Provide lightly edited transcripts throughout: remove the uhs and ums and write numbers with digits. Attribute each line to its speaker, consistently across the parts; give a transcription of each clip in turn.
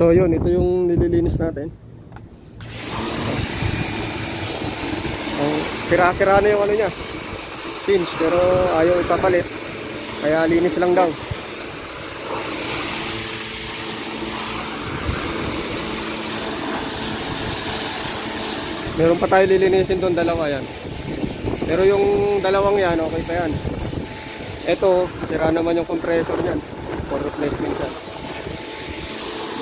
Speaker 1: So yun, ito yung nililinis natin. Sira-sira na yung ano niya, pins, pero ayaw ipapalit, kaya linis lang daw. Meron pa tayo lilinisin doon, dalawa yan. Pero yung dalawang yan, okay pa yan. Ito, sira naman yung compressor niyan, for replacement yan.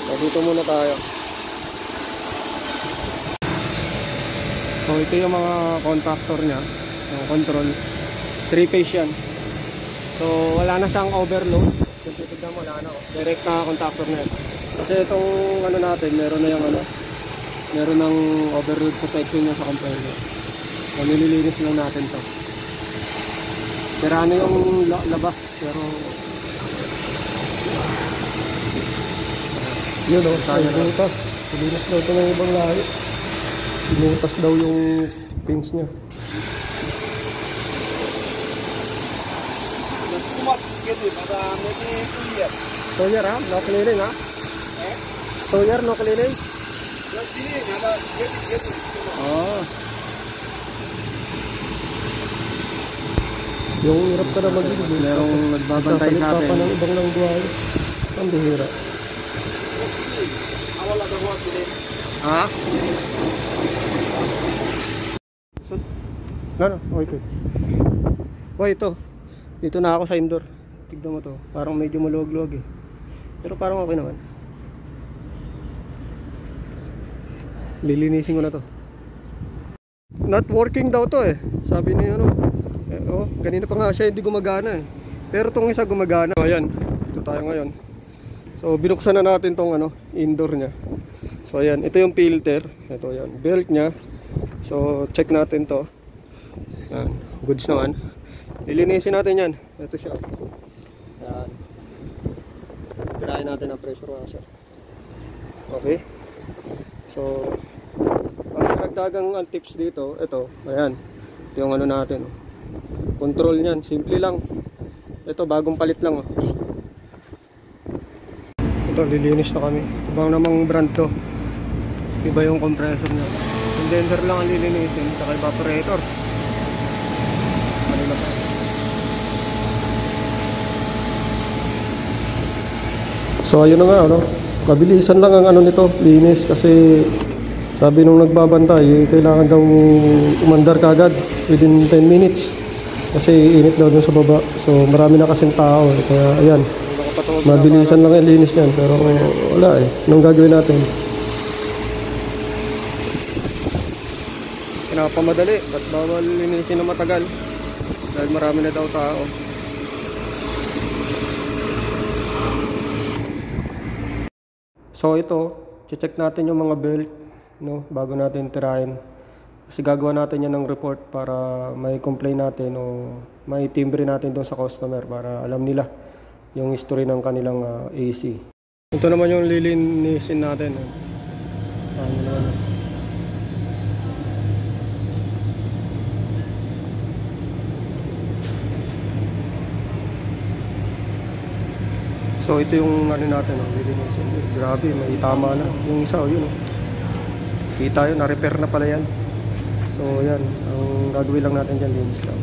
Speaker 1: So dito muna tayo. So ito yung mga contactor nya, yung control, 3-phase yan. So wala na siyang overload. Kung titignan mo, wala na, direct na contactor na yan. Kasi itong ano natin, meron na yung ano, meron ng overload protection nya sa compressor. So nililinis lang natin to. Sira na yung labas, pero yun o, tayo butas. Nilinis daw ito ng ibang lahi. Binutas daw yung pins nya. Sawyer ha? No cleaning ha? Sawyer no cleaning? Oh. Yung hirap ka na mag-ibig. Merong nagbabantay sa atin. Ng ibang langguay. Ang bihira. Ha? So, ano? Okay. Hoy, ito. Dito na ako sa indoor. Tignan mo to. Parang medyo maluwag-luwag eh. Pero parang okay naman. Lilinisin ko na to. Not working daw to eh. Sabi niya ano. Oh, kanina pa nga siya hindi gumagana eh. Pero tong isa gumagana. So, ayan. Ito tayo ngayon. So, binuksan na natin tong ano, indoor nya. So, ayan. Ito yung filter. Ito yan. Belt nya. So, check natin to. Ayan. Goods naman. Lilinisin natin yan. Ito siya. Ayan. Tirahin natin ang pressure washer. Okay. So, ang karagdagang tips dito, ito. Ayan. Ito yung ano natin. Control nyan. Simple lang. Ito, bagong palit lang. Ito, lilinis na kami. Ito bang namang brand to. Iba yung compressor nya. Condenser lang ang lilinisin. Saka evaporator. Kanina pa. So ayun na nga, ano, mabilisan lang ang ano nito, linis, kasi sabi nung nagbabantay, kailangan daw umandar kagad within 10 minutes kasi init daw dun sa baba. So marami na kasing tao eh. Kaya ayan, mabilisan lang ang linis niyan, pero wala eh, anong gagawin natin? Pinapamadali, ba't bawal linisin na matagal dahil marami na daw tao. So ito, check natin yung mga belt, no, bago natin tirahin. Kasi gagawa natin yan ng report para may complain natin o may timbre natin doon sa customer para alam nila yung history ng kanilang AC. Ito naman yung lilinisin natin. So ito yung ano natin, lilinisin. Grabe, may tama na. Yung isa, yun. Kita yun, na-repair na pala yan. So yan, ang gagawin lang natin dyan, linis lang.